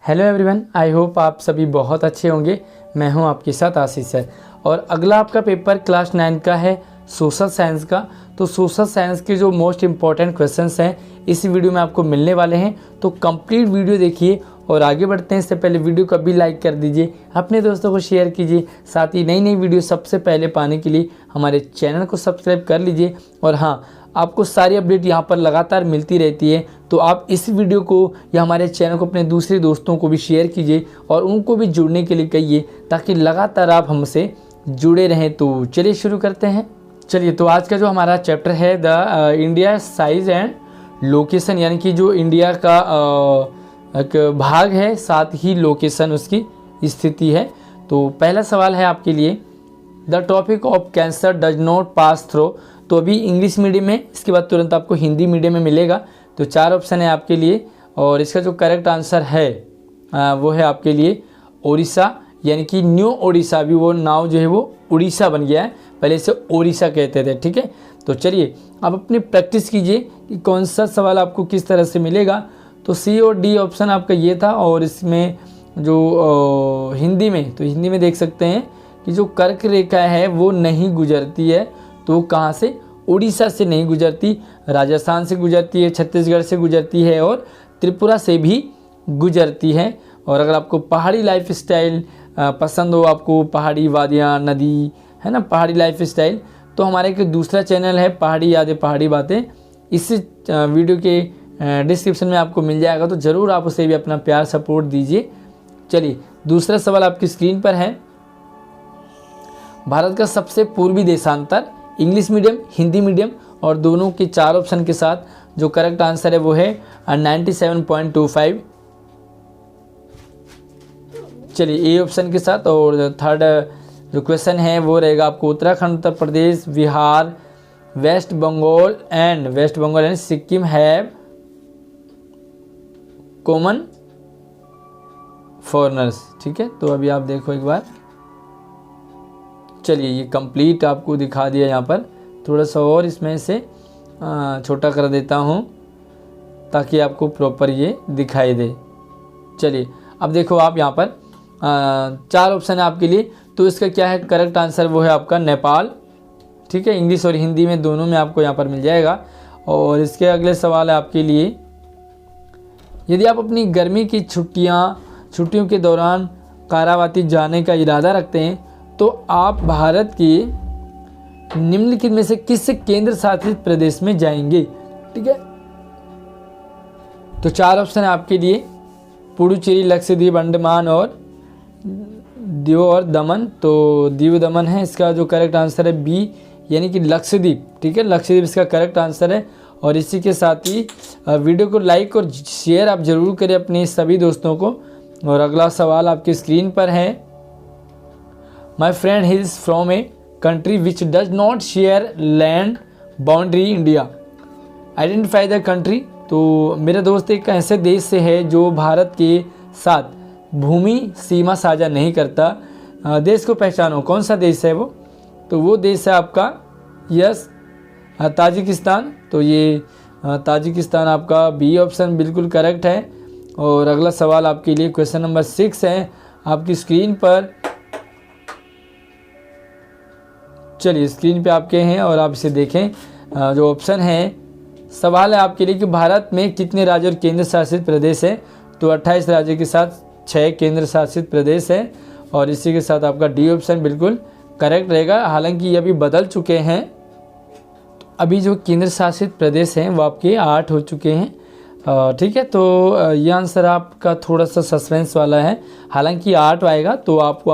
Hello everyone, I hope आप सभी बहुत अच्छे होंगे। मैं हूं आपके साथ आशीष सर। और अगला आपका पेपर क्लास 9 का है सोशल साइंस का। तो सोशल साइंस के जो मोस्ट इम्पॉर्टेंट क्वेश्चंस हैं इस वीडियो में आपको मिलने वाले हैं। तो कंप्लीट वीडियो देखिए और आगे बढ़ते हैं। इससे पहले वीडियो को भी लाइक कर दीजिए, अपने दोस्तों को शेयर कीजिए। साथ ही नई नई वीडियो सबसे पहले पाने के लिए हमारे चैनल को सब्सक्राइब कर लीजिए। और हाँ, आपको सारी अपडेट यहाँ पर लगातार मिलती रहती है, तो आप इस वीडियो को या हमारे चैनल को अपने दूसरे दोस्तों को भी शेयर कीजिए और उनको भी जुड़ने के लिए कहिए, ताकि लगातार आप हमसे जुड़े रहें। तो चलिए शुरू करते हैं। चलिए, तो आज का जो हमारा चैप्टर है the India size and location, यानी कि जो इंडिया का एक भाग है, साथ ही लोकेशन उसकी स्थिति है। तो पहला सवाल है आपके लिए, the topic of cancer does not pass through. तो अभी इंग्लिश मीडियम में, इसके बाद तुरंत आपको हिंदी मीडियम में मिलेगा। तो 4 ऑप्शन है आपके लिए और इसका जो करेक्ट आंसर है वो है आपके लिए ओडिशा, यानी कि न्यू ओडिशा। अभी वो नाव जो है वो उड़ीसा बन गया है, पहले इसे ओडिशा कहते थे। ठीक है, तो चलिए आप अपनी प्रैक्टिस कीजिए कि कौन सा सवाल आपको किस तरह से मिलेगा। तो सी और डी ऑप्शन आपका ये था। और इसमें जो हिंदी में, तो हिंदी में देख सकते हैं कि जो कर्क रेखा है वो नहीं गुजरती है। तो कहाँ से? उड़ीसा से नहीं गुजरती, राजस्थान से गुजरती है, छत्तीसगढ़ से गुजरती है और त्रिपुरा से भी गुजरती है। और अगर आपको पहाड़ी लाइफ स्टाइल पसंद हो, आपको पहाड़ी वादियाँ, नदी है ना, पहाड़ी लाइफ स्टाइल, तो हमारे एक दूसरा चैनल है पहाड़ी यादें पहाड़ी बातें, इस वीडियो के डिस्क्रिप्शन में आपको मिल जाएगा। तो ज़रूर आप उसे भी अपना प्यार सपोर्ट दीजिए। चलिए, दूसरा सवाल आपकी स्क्रीन पर है, भारत का सबसे पूर्वी देशांतर, इंग्लिश मीडियम, हिंदी मीडियम और दोनों के 4 ऑप्शन के साथ जो करेक्ट आंसर है वो है 97.25। चलिए, ए ऑप्शन के साथ। और थर्ड जो क्वेश्चन है वो रहेगा आपको, Uttarakhand, Uttar Pradesh, Bihar, West Bengal and Sikkim have common foreigners. ठीक है, तो अभी आप देखो एक बार। चलिए, ये कंप्लीट आपको दिखा दिया। यहाँ पर थोड़ा सा और इसमें से छोटा कर देता हूँ ताकि आपको प्रॉपर ये दिखाई दे। चलिए, अब देखो आप यहाँ पर 4 ऑप्शन है आपके लिए। तो इसका क्या है करेक्ट आंसर, वो है आपका नेपाल। ठीक है, इंग्लिश और हिंदी में दोनों में आपको यहाँ पर मिल जाएगा। और इसके अगले सवाल है आपके लिए, यदि आप अपनी गर्मी की छुट्टियों के दौरान कारावती जाने का इरादा रखते हैं तो आप भारत के निम्नलिखित में से किस केंद्र शासित प्रदेश में जाएंगे। ठीक है, तो 4 ऑप्शन है आपके लिए, पुडुचेरी, लक्षद्वीप, अंडमान और दीव और दमन। तो दीव दमन है इसका जो करेक्ट आंसर है बी, यानी कि लक्षद्वीप। ठीक है, लक्षद्वीप इसका करेक्ट आंसर है। और इसी के साथ ही वीडियो को लाइक और शेयर आप ज़रूर करें अपने सभी दोस्तों को। और अगला सवाल आपकी स्क्रीन पर है, my friend he is from a country which does not share land boundary India, identify the country. तो मेरा दोस्त एक ऐसे देश से है जो भारत के साथ भूमि सीमा साझा नहीं करता। देश को पहचानो, कौन सा देश है वो? तो वो देश है आपका यस ताजिकिस्तान। तो ये ताजिकिस्तान आपका बी ऑप्शन बिल्कुल करेक्ट है। और अगला सवाल आपके लिए क्वेश्चन नंबर 6 है आपकी स्क्रीन पर। चलिए, स्क्रीन पे आपके हैं और आप इसे देखें। जो ऑप्शन है, सवाल है आपके लिए कि भारत में कितने राज्य और केंद्र शासित प्रदेश हैं। तो 28 राज्य के साथ 6 केंद्र शासित प्रदेश हैं। और इसी के साथ आपका डी ऑप्शन बिल्कुल करेक्ट रहेगा। हालांकि ये अभी बदल चुके हैं, अभी जो केंद्र शासित प्रदेश हैं वो आपके 8 हो चुके हैं। ठीक है, तो ये आंसर आपका थोड़ा सा सस्पेंस वाला है। हालांकि 8 आएगा, तो आपको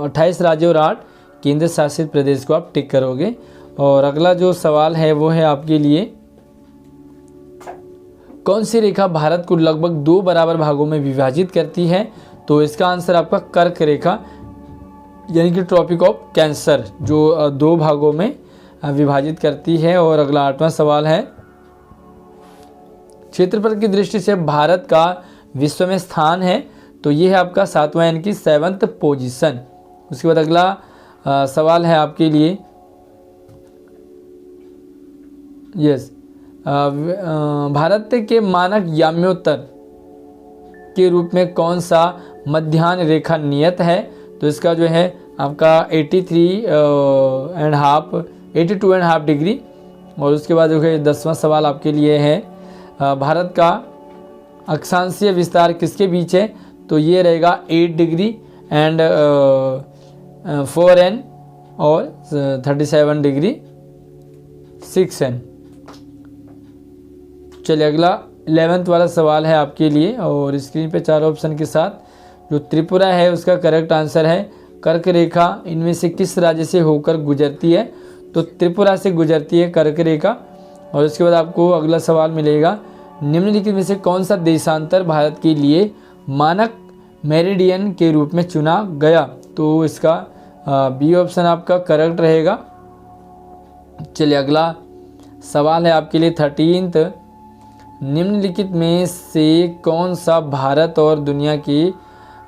28 राज्य और 8 केंद्र शासित प्रदेश को आप टिक करोगे। और अगला जो सवाल है वो है आपके लिए, कौन सी रेखा भारत को लगभग 2 बराबर भागों में विभाजित करती है। तो इसका आंसर आपका कर्क रेखा, यानी कि ट्रॉपिक ऑफ कैंसर, जो 2 भागों में विभाजित करती है। और अगला 8वां सवाल है, क्षेत्रफल की दृष्टि से भारत का विश्व में स्थान है। तो ये है आपका 7वां, यानी कि 7th पोजीशन। उसके बाद अगला सवाल है आपके लिए, यस भारत के मानक याम्योत्तर के रूप में कौन सा मध्याह्न रेखा नियत है? तो इसका जो है आपका 82.5 डिग्री। और उसके बाद जो है 10वां सवाल आपके लिए है, भारत का अक्षांशीय विस्तार किसके बीच है? तो ये रहेगा 8 डिग्री एंड 4 N और 37 डिग्री 6 N। चलिए अगला 11th वाला सवाल है आपके लिए, और स्क्रीन पे 4 ऑप्शन के साथ जो त्रिपुरा है उसका करेक्ट आंसर है कर्क रेखा इनमें से किस राज्य से होकर गुजरती है? तो त्रिपुरा से गुजरती है कर्क रेखा। और उसके बाद आपको अगला सवाल मिलेगा, निम्नलिखित में से कौन सा देशांतर भारत के लिए मानक मेरिडियन के रूप में चुना गया? तो इसका बी ऑप्शन आपका करेक्ट रहेगा। चलिए अगला सवाल है आपके लिए 13th, निम्नलिखित में से कौन सा भारत और दुनिया के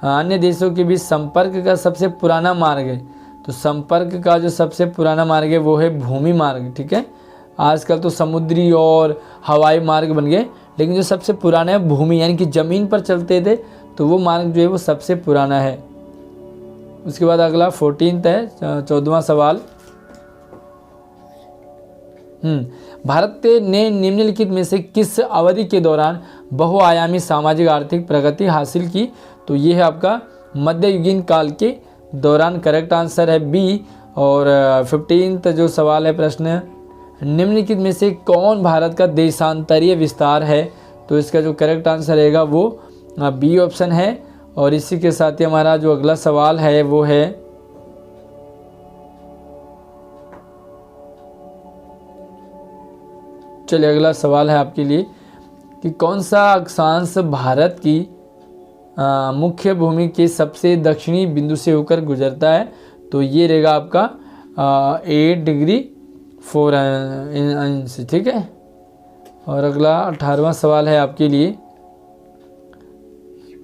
अन्य देशों के बीच संपर्क का सबसे पुराना मार्ग है? तो संपर्क का जो सबसे पुराना मार्ग है वो है भूमि मार्ग, ठीक है। आजकल तो समुद्री और हवाई मार्ग बन गए, लेकिन जो सबसे पुराना है भूमि, यानी कि ज़मीन पर चलते थे, तो वो मार्ग जो है वो सबसे पुराना है। उसके बाद अगला 14th है 14वां सवाल। भारत ने निम्नलिखित में से किस अवधि के दौरान बहुआयामी सामाजिक आर्थिक प्रगति हासिल की? तो ये है आपका मध्ययुगीन काल के दौरान, करेक्ट आंसर है बी। और 15th जो सवाल है प्रश्न, निम्नलिखित में से कौन भारत का देशांतरीय विस्तार है? तो इसका जो करेक्ट आंसर रहेगा वो बी ऑप्शन है। और इसी के साथ ही हमारा जो अगला सवाल है वो है चलिए अगला सवाल है आपके लिए कि कौन सा अक्षांश भारत की मुख्य भूमि के सबसे दक्षिणी बिंदु से होकर गुजरता है? तो ये रहेगा आपका 8 डिग्री 4 इंच, ठीक है। और अगला 18वां सवाल है आपके लिए,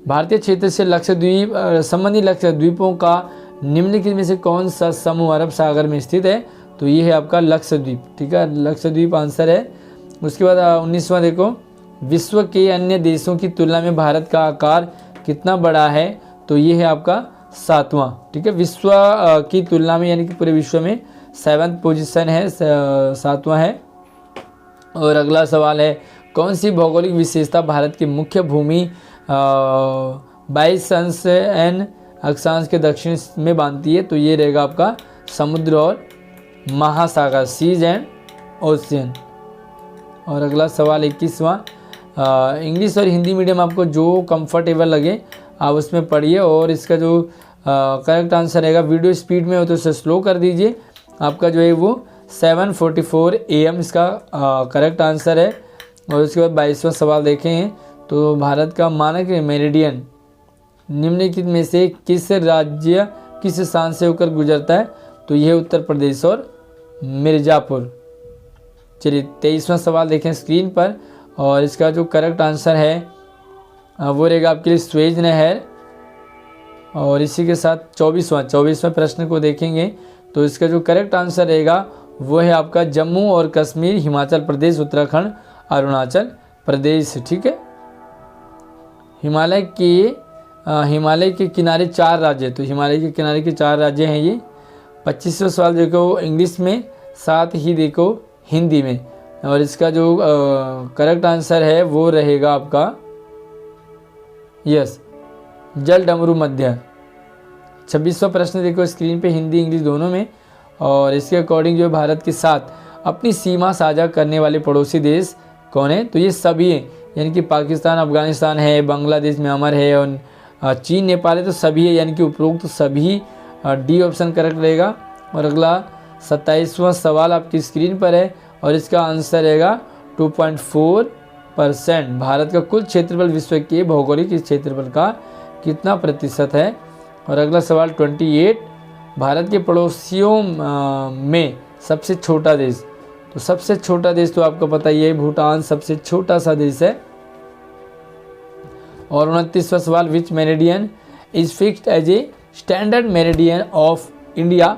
भारतीय क्षेत्र से लक्षद्वीप संबंधी लक्षद्वीपों का निम्नलिखित में से कौन सा समूह अरब सागर में स्थित है? तो ये है आपका लक्षद्वीप, ठीक है, लक्षद्वीप आंसर है। उसके बाद 19वां देखो, विश्व के अन्य देशों की तुलना में भारत का आकार कितना बड़ा है? तो ये है आपका 7वां, ठीक है, विश्व की तुलना में, यानी कि पूरे विश्व में 7th पोजीशन है, 7वां है। और अगला सवाल है, कौन सी भौगोलिक विशेषता भारत की मुख्य भूमि 22 अंश एन अक्षांश के दक्षिण में बांधती है? तो ये रहेगा आपका समुद्र और महासागर, सीज एंड ओशियन। और अगला सवाल 21वां, इंग्लिश और हिंदी मीडियम आपको जो कंफर्टेबल लगे आप उसमें पढ़िए। और इसका जो करेक्ट आंसर रहेगा, वीडियो स्पीड में हो तो उसे स्लो कर दीजिए, आपका जो है वो 7:44 AM इसका करेक्ट आंसर है। और उसके बाद 22वां सवाल देखें तो भारत का मानक मेरिडियन निम्नलिखित में से किस राज्य किस स्थान से होकर गुजरता है? तो यह उत्तर प्रदेश और मिर्ज़ापुर। चलिए 23वां सवाल देखें स्क्रीन पर, और इसका जो करेक्ट आंसर है वो रहेगा आपके लिए स्वेज नहर। और इसी के साथ 24वां प्रश्न को देखेंगे तो इसका जो करेक्ट आंसर रहेगा वो है आपका जम्मू और कश्मीर, हिमाचल प्रदेश, उत्तराखंड, अरुणाचल प्रदेश, ठीक है। हिमालय के किनारे 4 राज्य, तो हिमालय के किनारे के 4 राज्य हैं ये। 25वां सवाल देखो इंग्लिश में, साथ ही देखो हिंदी में, और इसका जो करेक्ट आंसर है वो रहेगा आपका यस, जल डमरू मध्य। 26वां प्रश्न देखो स्क्रीन पे, हिंदी इंग्लिश दोनों में, और इसके अकॉर्डिंग जो भारत के साथ अपनी सीमा साझा करने वाले पड़ोसी देश कौन है? तो ये सभी हैं, यानी कि पाकिस्तान, अफगानिस्तान है, बांग्लादेश, म्यांमार है, और चीन, नेपाल है, तो सभी है, यानी कि उपरोक्त सभी। डी ऑप्शन करेक्ट रहेगा। और अगला 27वां सवाल आपकी स्क्रीन पर है, और इसका आंसर रहेगा 2.4%। भारत का कुल क्षेत्रफल विश्व के भौगोलिक क्षेत्रफल का कितना प्रतिशत है? और अगला सवाल 28, भारत के पड़ोसियों में सबसे छोटा देश, तो सबसे छोटा देश तो आपको पता ही है, भूटान सबसे छोटा सा देश है। और 29वां सवाल, which meridian is fixed as a standard meridian of India?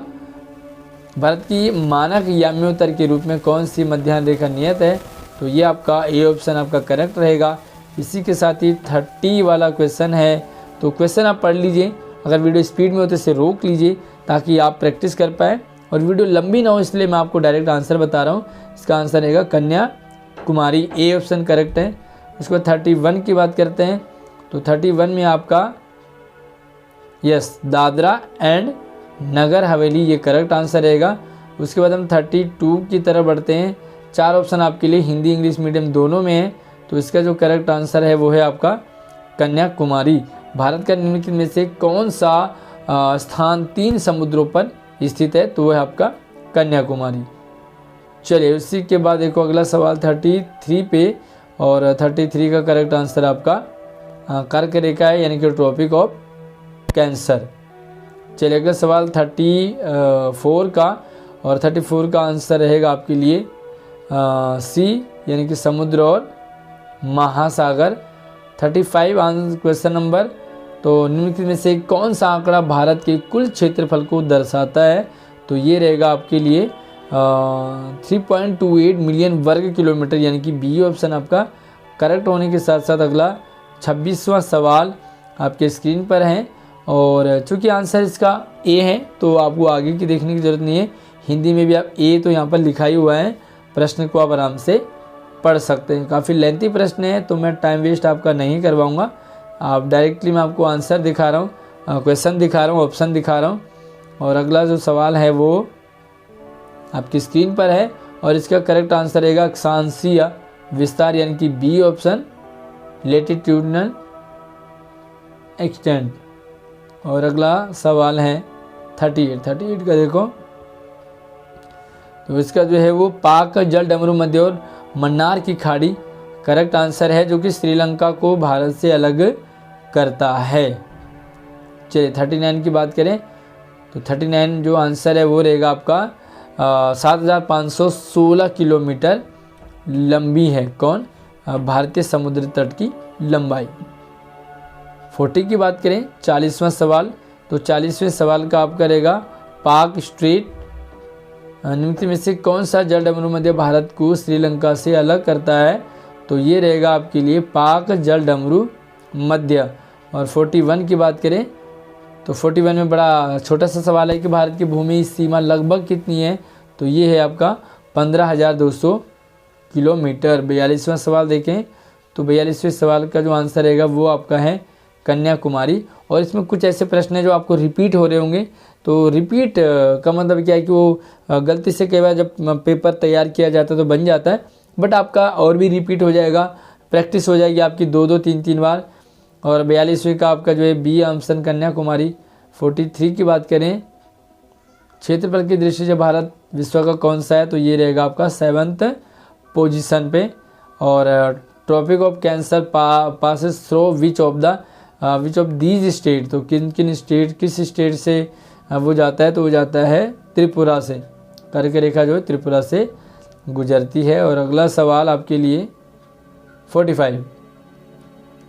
Bharat की मानक याम्योत्तर के रूप में कौन सी मध्याह्न रेखा नियत है? तो ये आपका ए ऑप्शन आपका करेक्ट रहेगा, इसी के साथ ही 30 वाला क्वेश्चन है। तो क्वेश्चन आप पढ़ लीजिए, अगर वीडियो स्पीड में हो तो इसे रोक लीजिए ताकि आप प्रैक्टिस कर पाएँ और वीडियो लंबी ना हो, इसलिए मैं आपको डायरेक्ट आंसर बता रहा हूँ। इसका आंसर रहेगा कन्याकुमारी, ए ऑप्शन करेक्ट है। उसके बाद 31 की बात करते हैं, तो 31 में आपका यस दादरा एंड नगर हवेली, ये करेक्ट आंसर रहेगा। उसके बाद हम 32 की तरफ बढ़ते हैं। 4 ऑप्शन आपके लिए हिंदी इंग्लिश मीडियम दोनों में है, तो इसका जो करेक्ट आंसर है वो है आपका कन्याकुमारी। भारत का निम्नलिखित में से कौन सा स्थान 3 समुद्रों पर स्थित है, तो वो है आपका कन्याकुमारी। चलिए उसी के बाद देखो अगला सवाल 33 पे, और 33 का करेक्ट आंसर आपका कर्क रेखा है, यानी कि ट्रॉपिक ऑफ कैंसर। चलिए अगला सवाल 34 का, और 34 का आंसर रहेगा आपके लिए सी, यानी कि समुद्र और महासागर। 35 क्वेश्चन नंबर, तो निम्नलिखित में से कौन सा आंकड़ा भारत के कुल क्षेत्रफल को दर्शाता है, तो ये रहेगा आपके लिए 3.28 मिलियन वर्ग किलोमीटर, यानी कि बी ऑप्शन आपका करेक्ट होने के साथ साथ अगला 26वां सवाल आपके स्क्रीन पर है। और चूंकि आंसर इसका ए है तो आपको आगे की देखने की ज़रूरत नहीं है, हिंदी में भी आप ए तो यहाँ पर लिखा ही हुआ है, प्रश्न को आप आराम से पढ़ सकते हैं। काफ़ी लेंथी प्रश्न है तो मैं टाइम वेस्ट आपका नहीं करवाऊँगा, आप डायरेक्टली मैं आपको आंसर दिखा रहा हूँ, क्वेश्चन दिखा रहा हूँ, ऑप्शन दिखा रहा हूँ। और अगला जो सवाल है वो आपकी स्क्रीन पर है, और इसका करेक्ट आंसर रहेगा अक्षांशीय विस्तार, यानी कि बी ऑप्शन लेटिट्यूडनल एक्सटेंट। और अगला सवाल है 38 का देखो, तो इसका जो है वो पाक जल डमरू मध्य और मन्नार की खाड़ी करेक्ट आंसर है, जो कि श्रीलंका को भारत से अलग करता है। चलिए 39 की बात करें, तो 39 जो आंसर है वो रहेगा आपका 7,516 किलोमीटर लंबी है कौन भारतीय समुद्र तट की लंबाई। 40 की बात करें 40वां सवाल, तो 40वें सवाल का आपका रहेगा पाक स्ट्रेट निम्नलिखित में से कौन सा जल डमरू मध्य भारत को श्रीलंका से अलग करता है, तो ये रहेगा आपके लिए पाक जल डमरू मध्य। और 41 की बात करें तो 41 में बड़ा छोटा सा सवाल है कि भारत की भूमि सीमा लगभग कितनी है, तो ये है आपका 15,200 किलोमीटर। 42वां सवाल देखें, तो 42वें सवाल का जो आंसर रहेगा वो आपका है कन्याकुमारी। और इसमें कुछ ऐसे प्रश्न हैं जो आपको रिपीट हो रहे होंगे, तो रिपीट का मतलब क्या है कि वो गलती से कई बार जब पेपर तैयार किया जाता है तो बन जाता है, बट आपका और भी रिपीट हो जाएगा, प्रैक्टिस हो जाएगी आपकी 2-2 3-3 बार। और 42वें का आपका जो है बी ऑप्शन कन्याकुमारी। 43 की बात करें क्षेत्रफल की दृष्टि से भारत विश्व का कौन सा है, तो ये रहेगा आपका 7th पोजीशन पे। और tropic of cancer passes through which of these state, तो किस स्टेट से वो जाता है, तो वो जाता है त्रिपुरा से, कर्क रेखा जो है त्रिपुरा से गुजरती है। और अगला सवाल आपके लिए 45।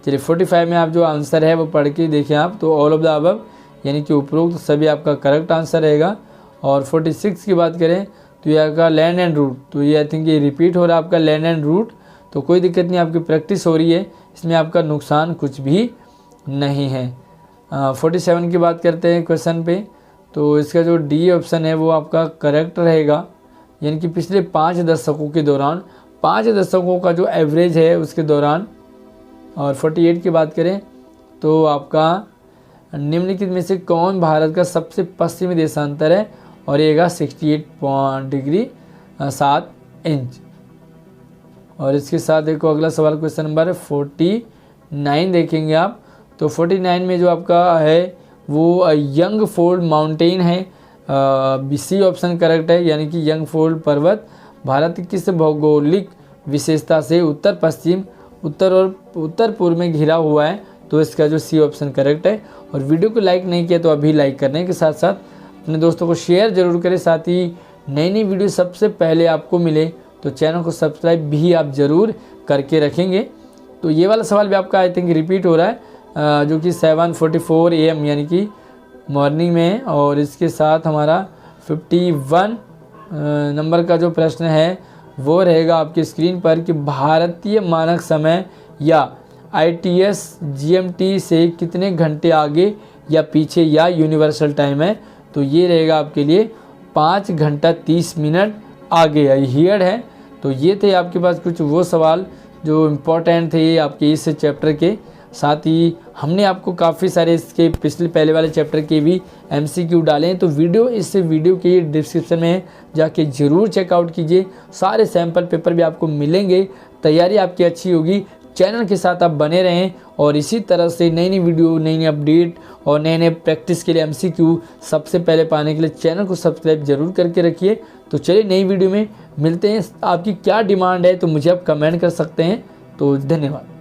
चलिए 45 में आप जो आंसर है वो पढ़ के देखें आप, तो ऑल ऑफ द अबव यानी कि उपरोक्त सभी आपका करेक्ट आंसर रहेगा। और 46 की बात करें तो ये आपका लैंड एंड रूट, तो ये आई थिंक ये रिपीट हो रहा है आपका लैंड एंड रूट, तो कोई दिक्कत नहीं, आपकी प्रैक्टिस हो रही है, इसमें आपका नुकसान कुछ भी नहीं है। 47 की बात करते हैं क्वेश्चन पे, तो इसका जो डी ऑप्शन है वो आपका करेक्ट रहेगा, यानी कि पिछले 5 दशकों के दौरान, 5 दशकों का जो एवरेज है उसके दौरान। और 48 की बात करें तो आपका निम्नलिखित में से कौन भारत का सबसे पश्चिमी देशांतर है, और ये 68 डिग्री 7 इंच। और इसके साथ देखो अगला सवाल क्वेश्चन नंबर 49 देखेंगे आप, तो 49 में जो आपका है वो यंग फोल्ड माउंटेन है, सी ऑप्शन करेक्ट है, यानी कि यंग फोल्ड पर्वत भारत की किस भौगोलिक विशेषता से उत्तर पश्चिम, उत्तर और उत्तर पूर्व में घिरा हुआ है, तो इसका जो सी ऑप्शन करेक्ट है। और वीडियो को लाइक नहीं किया तो अभी लाइक करने के साथ साथ अपने दोस्तों को शेयर जरूर करें, साथ ही नई वीडियो सबसे पहले आपको मिले तो चैनल को सब्सक्राइब भी आप ज़रूर करके रखेंगे। तो ये वाला सवाल भी आपका आई थिंक रिपीट हो रहा है, जो कि 7:44 AM यानी कि मॉर्निंग में है। और इसके साथ हमारा 51 नंबर का जो प्रश्न है वो रहेगा आपकी स्क्रीन पर कि भारतीय मानक समय या ITS GMT से कितने घंटे आगे या पीछे या यूनिवर्सल टाइम है, तो ये रहेगा आपके लिए 5 घंटा 30 मिनट आगे या हियर है। तो ये थे आपके पास कुछ वो सवाल जो इम्पोर्टेंट थे आपके इस चैप्टर के। साथ ही हमने आपको काफ़ी सारे इसके पहले वाले चैप्टर के भी MCQ डाले हैं, तो वीडियो के डिस्क्रिप्शन में जाके ज़रूर चेकआउट कीजिए। सारे सैम्पल पेपर भी आपको मिलेंगे, तैयारी आपकी अच्छी होगी। चैनल के साथ आप बने रहें और इसी तरह से नई नई वीडियो, नई नई अपडेट और नए नए प्रैक्टिस के लिए MCQ सबसे पहले पाने के लिए चैनल को सब्सक्राइब जरूर करके रखिए। तो चलिए नई वीडियो में मिलते हैं। आपकी क्या डिमांड है तो मुझे आप कमेंट कर सकते हैं। तो धन्यवाद।